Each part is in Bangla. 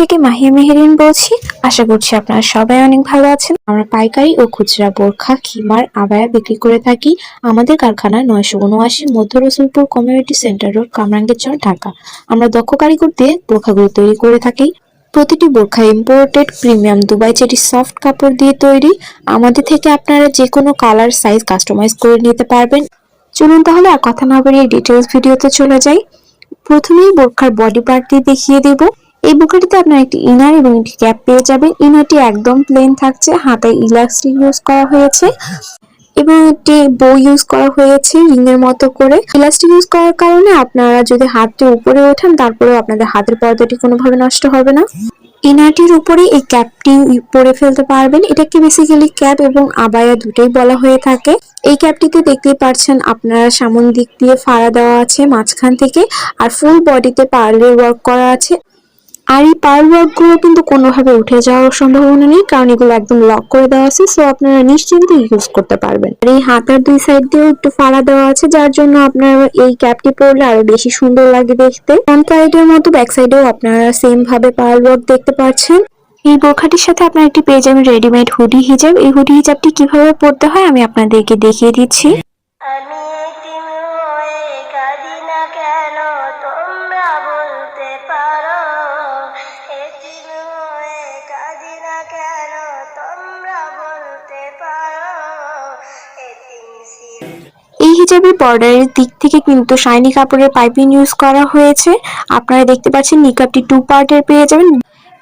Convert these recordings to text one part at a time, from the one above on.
থেকে মাহিয়া মেহেরিন বলছি। আশা করছি আপনারা সবাই অনেক ভালো আছেন। আমরা পাইকারি ও খুচরা বোরখা, খিমার, আবায়া বিক্রি করে থাকি। আমাদের কারখানা 979 মধ্য Rasulpur community centre road, Kamrangirchar, Dhaka. আমরা দক্ষ কারিগর দিয়ে বোরখাগুলো তৈরি করে থাকি। প্রতিটি বোরখা imported premium Dubai cherry soft কাপড় দিয়ে তৈরি। আমাদের থেকে আপনারা যে কোনো কালার, সাইজ কাস্টমাইজ করে নিতে পারবেন। চলুন তাহলে আর কথা না বাড়িয়ে ডিটেলস ভিডিওতে চলে যাই। প্রথমেই বোরখার বডি পার্ট দিয়ে দেখিয়ে দেব। এই বোরখাটিতে আপনার একটি ইনার এবং একটি ক্যাপ পেয়ে যাবেন। ইনারটি একদম প্লেন থাকছে, হাতায় ইলাস্টিক ইউজ করা হয়েছে এবং একটি বো ইউজ করা হয়েছে রিং এর মতো করে। ইলাস্টিক ইউজ করার কারণে আপনারা যদি হাতটি উপরে ওঠান তারপরেও আপনাদের হাতের পর্দাটি কোনোভাবে নষ্ট হবে না। ইনারটির উপরে এই ক্যাপটি পরে ফেলতে পারবেন। এটাকে বেসিক্যালি ক্যাপ এবং আবায়া দুটোই বলা হয়ে থাকে। এই ক্যাপটিতে দেখতেই পাচ্ছেন আপনারা সামন দিক দিয়ে ফাড়া দেওয়া আছে মাঝখান থেকে, আর ফুল বডিতে পার্লের ওয়ার্ক করা আছে। আর এই পার্ল ওয়ার্ক গুলো কিন্তু কোনোভাবে উঠে যাওয়ার সম্ভাবনা নেই, কারণ এগুলো একদম লক করে দেওয়া আছে, সো আপনারা নিশ্চিন্তে ইউজ করতে পারবেন। আর এই হাতার দুই সাইড দিয়েও একটু ফাড়া দেওয়া আছে, যার জন্য আপনারা এই ক্যাপটি পরলে আরো বেশি সুন্দর লাগে দেখতে। ফ্রন্ট সাইডের মতো ব্যাক সাইডেও আপনারা সেম ভাবে পার্ল ওয়ার্ক দেখতে পাচ্ছেন। এই বোরখাটির সাথে আপনারা একটি পেয়ে যাবেন রেডিমেড হুডি হিজাব। এই হুডি হিজাবটি কিভাবে পরতে হয় আমি আপনাদেরকে দেখিয়ে দিচ্ছি। আমি এতিম হয়ে কাঁদি না কেন, তোমরা বলতে পারো। এতিম হয়ে কাঁদি না কেন, তোমরা বলতে পারো। এতিম এই হিজাবের বর্ডারের দিক থেকে কিন্তু শাইনি কাপড়ের পাইপিং ইউজ করা হয়েছে। আপনারা দেখতে পাচ্ছেন নিকাবটি 2 পার্টের পেয়ে যাবেন।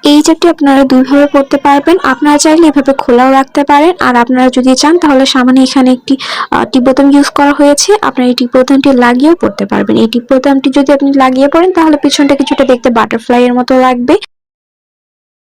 এই হিজাবটি আপনারা দুইভাবে পরতে পারবেন। আপনারা চাইলে এভাবে খোলাও রাখতে পারেন, আর আপনারা যদি চান তাহলে সামনে এখানে একটি টিপ বোতাম ইউজ করা হয়েছে। আপনারা এই টিপ বোতামটি লাগিয়েও পরতে পারবেন। এই টিপ বোতামটি যদি আপনি লাগিয়ে পরেন তাহলে পিছনটা কিছুটা দেখতে বাটারফ্লাই এর মতো লাগবে।